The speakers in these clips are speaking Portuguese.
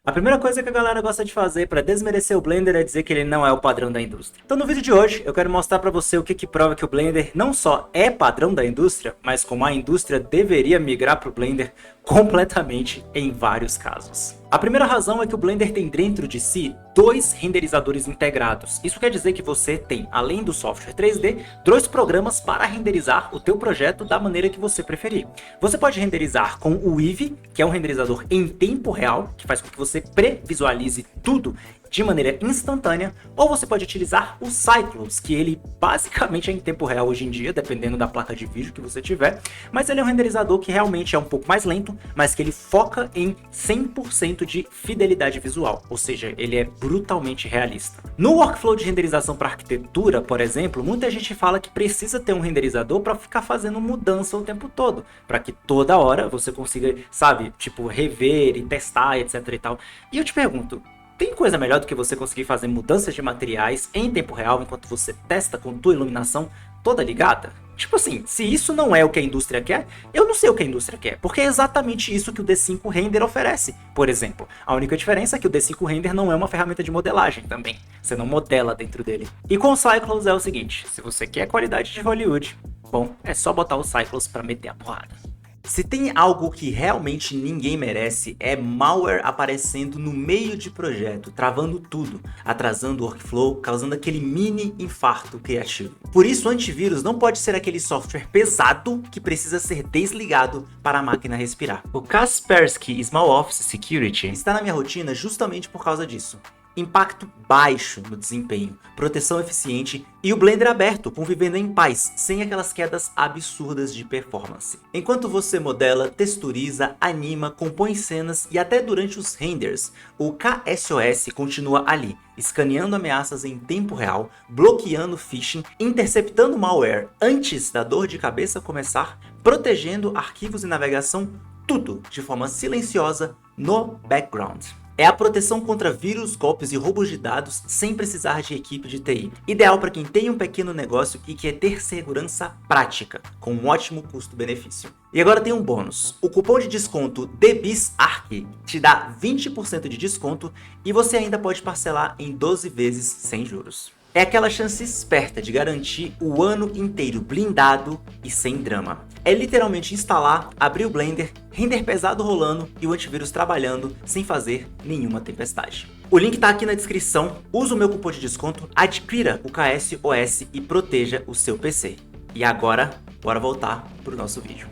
A primeira coisa que a galera gosta de fazer para desmerecer o Blender é dizer que ele não é o padrão da indústria. Então no vídeo de hoje eu quero mostrar para você o que prova que o Blender não só é padrão da indústria, mas como a indústria deveria migrar para o Blender completamente em vários casos. A primeira razão é que o Blender tem dentro de si dois renderizadores integrados. Isso quer dizer que você tem, além do software 3D, dois programas para renderizar o teu projeto da maneira que você preferir. Você pode renderizar com o Eevee, que é um renderizador em tempo real, que faz com que você previsualize tudo de maneira instantânea, ou você pode utilizar o Cyclops, que ele basicamente é em tempo real hoje em dia, dependendo da placa de vídeo que você tiver, mas ele é um renderizador que realmente é um pouco mais lento, mas que ele foca em 100% de fidelidade visual, ou seja, ele é brutalmente realista. No workflow de renderização para arquitetura, por exemplo, muita gente fala que precisa ter um renderizador para ficar fazendo mudança o tempo todo, para que toda hora você consiga, sabe, tipo, rever e testar, etc e tal. E eu te pergunto, tem coisa melhor do que você conseguir fazer mudanças de materiais em tempo real enquanto você testa com tua iluminação toda ligada? Tipo assim, se isso não é o que a indústria quer, eu não sei o que a indústria quer, porque é exatamente isso que o D5 Render oferece, por exemplo. A única diferença é que o D5 Render não é uma ferramenta de modelagem também, você não modela dentro dele. E com o Cyclops é o seguinte, se você quer qualidade de Hollywood, bom, é só botar o Cyclops pra meter a porrada. Se tem algo que realmente ninguém merece, é malware aparecendo no meio de projeto, travando tudo, atrasando o workflow, causando aquele mini infarto criativo. Por isso, o antivírus não pode ser aquele software pesado que precisa ser desligado para a máquina respirar. O Kaspersky Small Office Security está na minha rotina justamente por causa disso. Impacto baixo no desempenho, proteção eficiente e o Blender aberto, convivendo em paz, sem aquelas quedas absurdas de performance. Enquanto você modela, texturiza, anima, compõe cenas e até durante os renders, o KSOS continua ali, escaneando ameaças em tempo real, bloqueando phishing, interceptando malware antes da dor de cabeça começar, protegendo arquivos e navegação, tudo de forma silenciosa no background. É a proteção contra vírus, golpes e roubos de dados sem precisar de equipe de TI. Ideal para quem tem um pequeno negócio e quer ter segurança prática, com um ótimo custo-benefício. E agora tem um bônus. O cupom de desconto DBISARC te dá 20% de desconto e você ainda pode parcelar em 12 vezes sem juros. É aquela chance esperta de garantir o ano inteiro blindado e sem drama. É literalmente instalar, abrir o Blender, render pesado rolando e o antivírus trabalhando sem fazer nenhuma tempestade. O link tá aqui na descrição, usa o meu cupom de desconto, adquira o KSOS e proteja o seu PC. E agora, bora voltar pro nosso vídeo.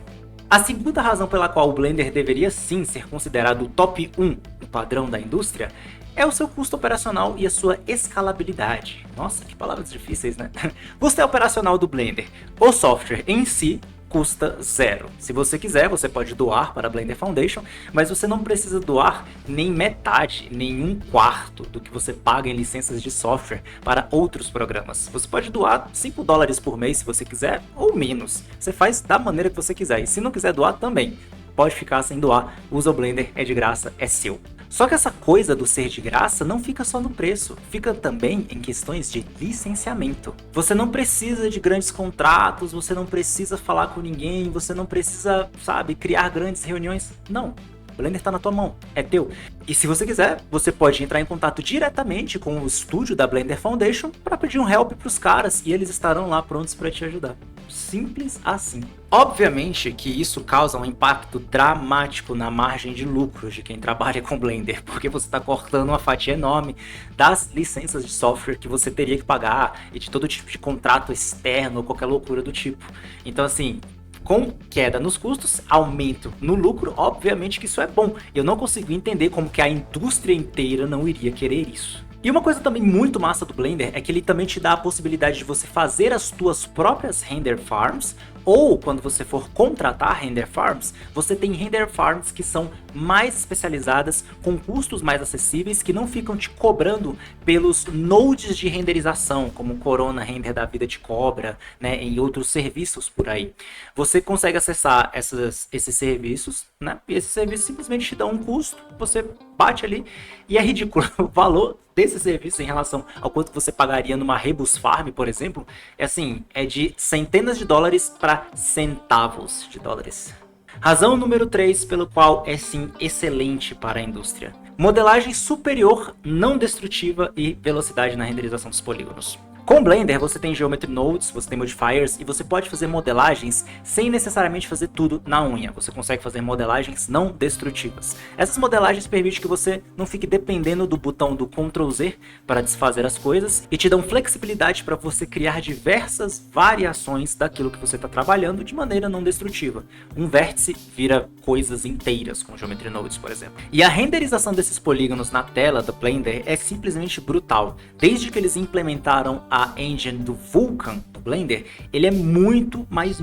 A segunda razão pela qual o Blender deveria sim ser considerado o top 1 do padrão da indústria é o seu custo operacional e a sua escalabilidade. Nossa, que palavras difíceis, né? Custo operacional do Blender. O software em si custa zero. Se você quiser, você pode doar para a Blender Foundation, mas você não precisa doar nem metade, nem um quarto do que você paga em licenças de software para outros programas. Você pode doar $5 por mês se você quiser, ou menos. Você faz da maneira que você quiser, e se não quiser doar também, pode ficar sem doar, usa o Blender, é de graça, é seu. Só que essa coisa do ser de graça não fica só no preço, fica também em questões de licenciamento. Você não precisa de grandes contratos, você não precisa falar com ninguém, você não precisa, sabe, criar grandes reuniões. Não, o Blender está na tua mão, é teu. E se você quiser, você pode entrar em contato diretamente com o estúdio da Blender Foundation para pedir um help para os caras e eles estarão lá prontos para te ajudar. Simples assim. Obviamente que isso causa um impacto dramático na margem de lucros de quem trabalha com Blender, porque você está cortando uma fatia enorme das licenças de software que você teria que pagar e de todo tipo de contrato externo ou qualquer loucura do tipo. Então assim, com queda nos custos, aumento no lucro, obviamente que isso é bom. Eu não consigo entender como que a indústria inteira não iria querer isso. E uma coisa também muito massa do Blender é que ele também te dá a possibilidade de você fazer as tuas próprias render farms, ou quando você for contratar render farms, você tem render farms que são mais especializadas, com custos mais acessíveis, que não ficam te cobrando pelos nodes de renderização, como o Corona Render da vida te cobra, né, e outros serviços por aí. Você consegue acessar esses serviços, né, e esses serviços simplesmente te dão um custo, você bate ali, e é ridículo o valor desse serviço em relação ao quanto você pagaria numa Rebus Farm, por exemplo, é de centenas de dólares para centavos de dólares. Razão número 3 pelo qual é sim excelente para a indústria. Modelagem superior, não destrutiva e velocidade na renderização dos polígonos. Com o Blender você tem Geometry Nodes, você tem Modifiers e você pode fazer modelagens sem necessariamente fazer tudo na unha. Você consegue fazer modelagens não destrutivas. Essas modelagens permitem que você não fique dependendo do botão do Ctrl Z para desfazer as coisas e te dão flexibilidade para você criar diversas variações daquilo que você está trabalhando de maneira não destrutiva. Um vértice vira coisas inteiras com Geometry Nodes, por exemplo. E a renderização desses polígonos na tela do Blender é simplesmente brutal. Desde que eles implementaram a engine do Vulkan do Blender, ele é muito mais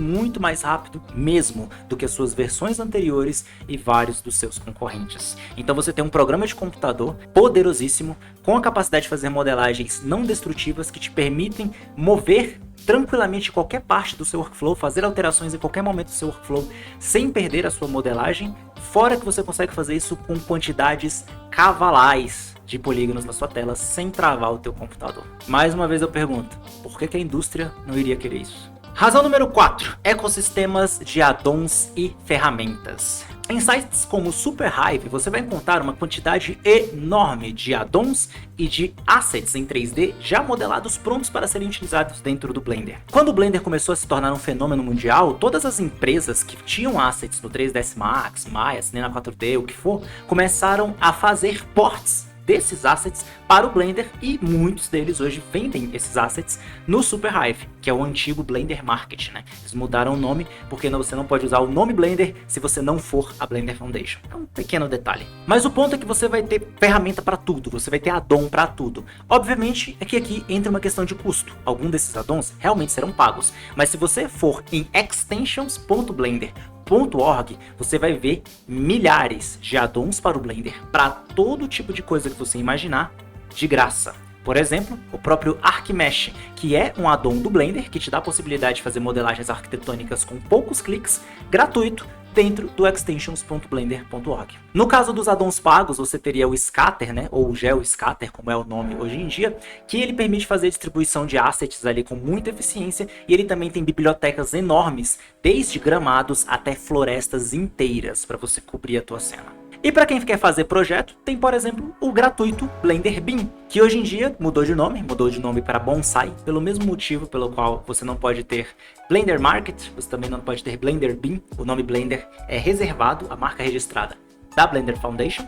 rápido mesmo do que as suas versões anteriores e vários dos seus concorrentes. Então você tem um programa de computador poderosíssimo, com a capacidade de fazer modelagens não destrutivas que te permitem mover tranquilamente qualquer parte do seu workflow, fazer alterações em qualquer momento do seu workflow, sem perder a sua modelagem, fora que você consegue fazer isso com quantidades cavalais de polígonos na sua tela, sem travar o teu computador. Mais uma vez eu pergunto, por que a indústria não iria querer isso? Razão número 4, ecossistemas de addons e ferramentas. Em sites como SuperHive, você vai encontrar uma quantidade enorme de addons e de assets em 3D já modelados prontos para serem utilizados dentro do Blender. Quando o Blender começou a se tornar um fenômeno mundial, todas as empresas que tinham assets no 3ds Max, Maya, Cinema 4D, o que for, começaram a fazer ports desses assets para o Blender e muitos deles hoje vendem esses assets no SuperHive, que é o antigo Blender Market, né? Eles mudaram o nome porque você não pode usar o nome Blender se você não for a Blender Foundation. É um pequeno detalhe. Mas o ponto é que você vai ter ferramenta para tudo, você vai ter addon para tudo. Obviamente é que aqui entra uma questão de custo. Alguns desses addons realmente serão pagos, mas se você for em extensions.blender.org, você vai ver milhares de addons para o Blender, para todo tipo de coisa que você imaginar, de graça. Por exemplo, o próprio ArcMesh, que é um addon do Blender que te dá a possibilidade de fazer modelagens arquitetônicas com poucos cliques, gratuito, dentro do extensions.blender.org. No caso dos addons pagos, você teria o Scatter, né, ou o GeoScatter, como é o nome hoje em dia, que ele permite fazer distribuição de assets ali com muita eficiência, e ele também tem bibliotecas enormes, desde gramados até florestas inteiras para você cobrir a tua cena. E para quem quer fazer projeto, tem, por exemplo, o gratuito Blender Bean, que hoje em dia mudou de nome para Bonsai, pelo mesmo motivo pelo qual você não pode ter Blender Market, você também não pode ter Blender Bean. O nome Blender é reservado, a marca registrada da Blender Foundation.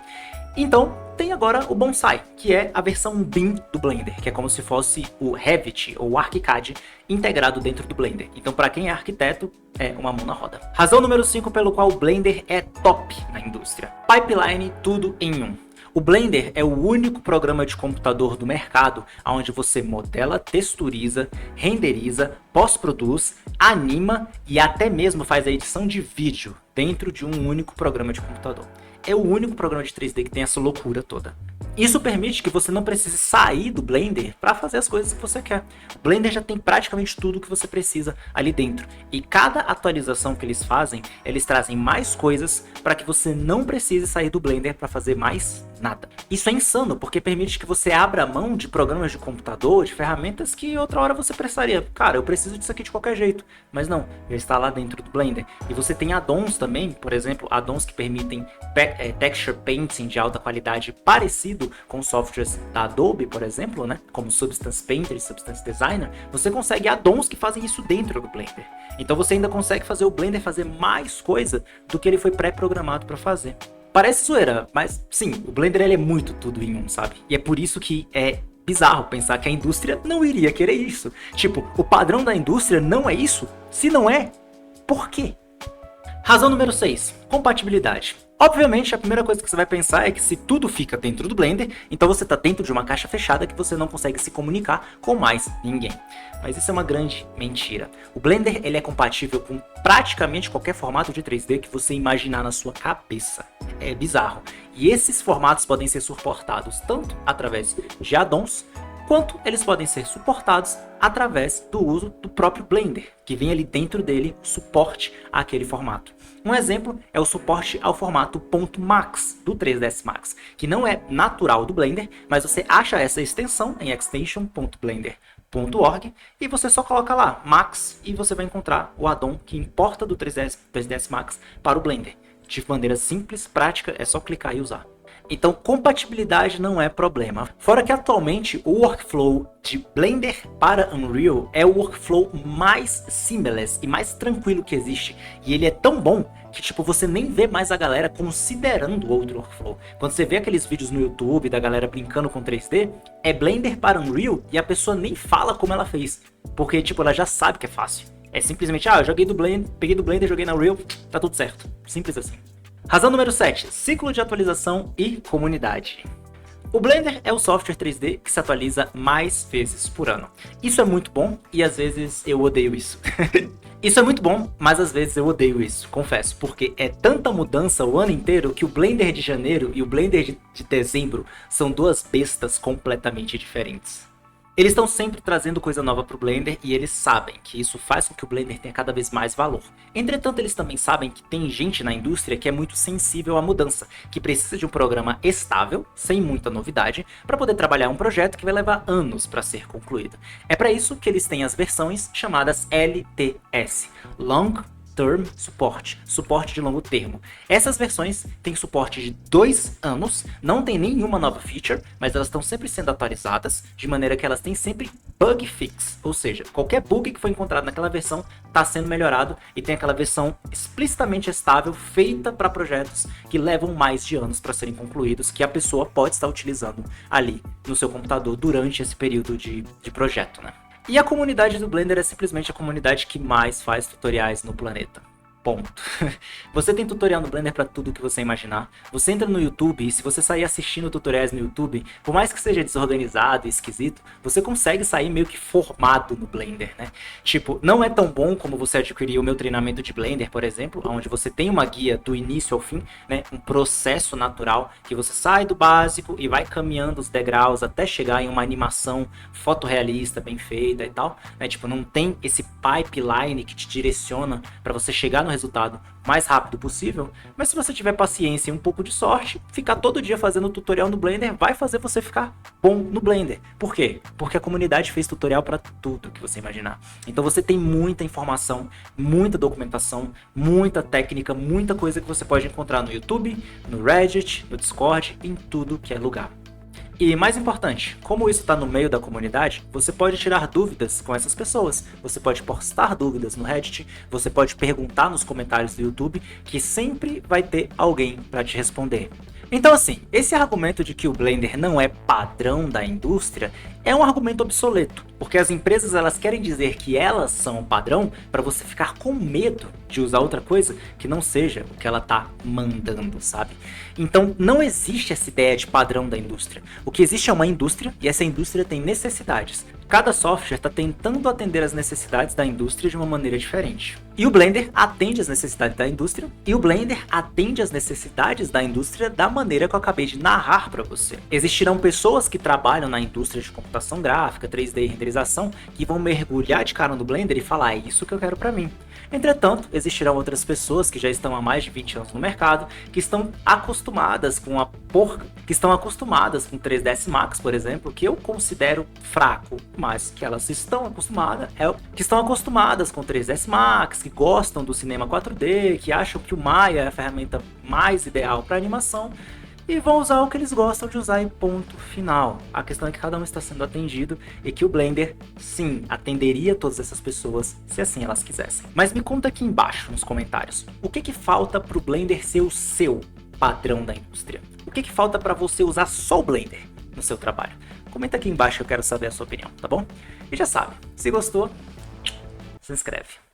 Então, tem agora o Bonsai, que é a versão BIM do Blender, que é como se fosse o Revit ou o ArchiCAD integrado dentro do Blender. Então, para quem é arquiteto, é uma mão na roda. Razão número 5 pelo qual o Blender é top na indústria. Pipeline, tudo em um. O Blender é o único programa de computador do mercado onde você modela, texturiza, renderiza, pós-produz, anima e até mesmo faz a edição de vídeo dentro de um único programa de computador. É o único programa de 3D que tem essa loucura toda. Isso permite que você não precise sair do Blender para fazer as coisas que você quer. O Blender já tem praticamente tudo que você precisa ali dentro. E cada atualização que eles fazem, eles trazem mais coisas para que você não precise sair do Blender para fazer mais nada. Isso é insano, porque permite que você abra mão de programas de computador, de ferramentas que outra hora você precisaria. Cara, eu preciso disso aqui de qualquer jeito. Mas não, já está lá dentro do Blender. E você tem addons também, por exemplo, addons que permitem texture painting de alta qualidade parecido com softwares da Adobe, por exemplo, né? Como Substance Painter e Substance Designer. Você consegue addons que fazem isso dentro do Blender. Então você ainda consegue fazer o Blender fazer mais coisa do que ele foi pré-programado para fazer. Parece zoeira, mas sim, o Blender ele é muito tudo em um, sabe? E é por isso que é bizarro pensar que a indústria não iria querer isso. Tipo, o padrão da indústria não é isso? Se não é, por quê? Razão número 6, compatibilidade. Obviamente, a primeira coisa que você vai pensar é que se tudo fica dentro do Blender, então você está dentro de uma caixa fechada que você não consegue se comunicar com mais ninguém. Mas isso é uma grande mentira. O Blender ele é compatível com praticamente qualquer formato de 3D que você imaginar na sua cabeça. É bizarro. E esses formatos podem ser suportados tanto através de addons, quanto eles podem ser suportados através do uso do próprio Blender, que vem ali dentro dele suporte àquele formato. Um exemplo é o suporte ao formato .max do 3ds Max, que não é natural do Blender, mas você acha essa extensão em extension.blender.org e você só coloca lá Max e você vai encontrar o addon que importa do 3ds Max para o Blender. De maneira simples, prática, é só clicar e usar. Então, compatibilidade não é problema. Fora que atualmente o workflow de Blender para Unreal é o workflow mais seamless e mais tranquilo que existe. E ele é tão bom que tipo, você nem vê mais a galera considerando outro workflow. Quando você vê aqueles vídeos no YouTube da galera brincando com 3D, é Blender para Unreal e a pessoa nem fala como ela fez. Porque tipo, ela já sabe que é fácil. É simplesmente, eu joguei do Blender, peguei do Blender, joguei na Unreal, tá tudo certo. Simples assim. Razão número 7, ciclo de atualização e comunidade. O Blender é o software 3D que se atualiza mais vezes por ano. Isso é muito bom e às vezes eu odeio isso. Isso é muito bom, mas às vezes eu odeio isso, confesso, porque é tanta mudança o ano inteiro que o Blender de janeiro e o Blender de dezembro são duas bestas completamente diferentes. Eles estão sempre trazendo coisa nova para o Blender e eles sabem que isso faz com que o Blender tenha cada vez mais valor. Entretanto, eles também sabem que tem gente na indústria que é muito sensível à mudança, que precisa de um programa estável, sem muita novidade, para poder trabalhar um projeto que vai levar anos para ser concluído. É para isso que eles têm as versões chamadas LTS, Long Term Support, suporte de longo termo. Essas versões têm suporte de 2 anos, não tem nenhuma nova feature, mas elas estão sempre sendo atualizadas, de maneira que elas têm sempre bug fix, ou seja, qualquer bug que foi encontrado naquela versão está sendo melhorado e tem aquela versão explicitamente estável, feita para projetos que levam mais de anos para serem concluídos, que a pessoa pode estar utilizando ali no seu computador durante esse período de projeto, né? E a comunidade do Blender é simplesmente a comunidade que mais faz tutoriais no planeta. Ponto. Você tem tutorial no Blender para tudo que você imaginar. Você entra no YouTube e se você sair assistindo tutoriais no YouTube, por mais que seja desorganizado e esquisito, você consegue sair meio que formado no Blender, né? Tipo, não é tão bom como você adquirir o meu treinamento de Blender, por exemplo, onde você tem uma guia do início ao fim, né? Um processo natural que você sai do básico e vai caminhando os degraus até chegar em uma animação fotorrealista, bem feita e tal, né? Tipo, não tem esse pipeline que te direciona para você chegar no resultado mais rápido possível, mas se você tiver paciência e um pouco de sorte, ficar todo dia fazendo tutorial no Blender vai fazer você ficar bom no Blender. Por quê? Porque a comunidade fez tutorial para tudo que você imaginar. Então você tem muita informação, muita documentação, muita técnica, muita coisa que você pode encontrar no YouTube, no Reddit, no Discord, em tudo que é lugar. E mais importante, como isso está no meio da comunidade, você pode tirar dúvidas com essas pessoas. Você pode postar dúvidas no Reddit, você pode perguntar nos comentários do YouTube, que sempre vai ter alguém para te responder. Então assim, esse argumento de que o Blender não é padrão da indústria é um argumento obsoleto, porque as empresas elas querem dizer que elas são o padrão para você ficar com medo de usar outra coisa que não seja o que ela tá mandando, sabe? Então não existe essa ideia de padrão da indústria. O que existe é uma indústria e essa indústria tem necessidades. Cada software está tentando atender as necessidades da indústria de uma maneira diferente. E o Blender atende às necessidades da indústria, e o Blender atende às necessidades da indústria da maneira que eu acabei de narrar para você. Existirão pessoas que trabalham na indústria de computação gráfica, 3D e renderização, que vão mergulhar de cara no Blender e falar, é isso que eu quero para mim. Entretanto, existirão outras pessoas que já estão há mais de 20 anos no mercado, que estão acostumadas com que estão acostumadas com 3ds Max, por exemplo, que eu considero fraco, mas que elas estão acostumadas com 3ds Max, que gostam do cinema 4D, que acham que o Maya é a ferramenta mais ideal para animação, e vão usar o que eles gostam de usar e ponto final. A questão é que cada um está sendo atendido e que o Blender, sim, atenderia todas essas pessoas se assim elas quisessem. Mas me conta aqui embaixo nos comentários, o que falta para o Blender ser o seu padrão da indústria? O que falta para você usar só o Blender no seu trabalho? Comenta aqui embaixo que eu quero saber a sua opinião, tá bom? E já sabe, se gostou, se inscreve.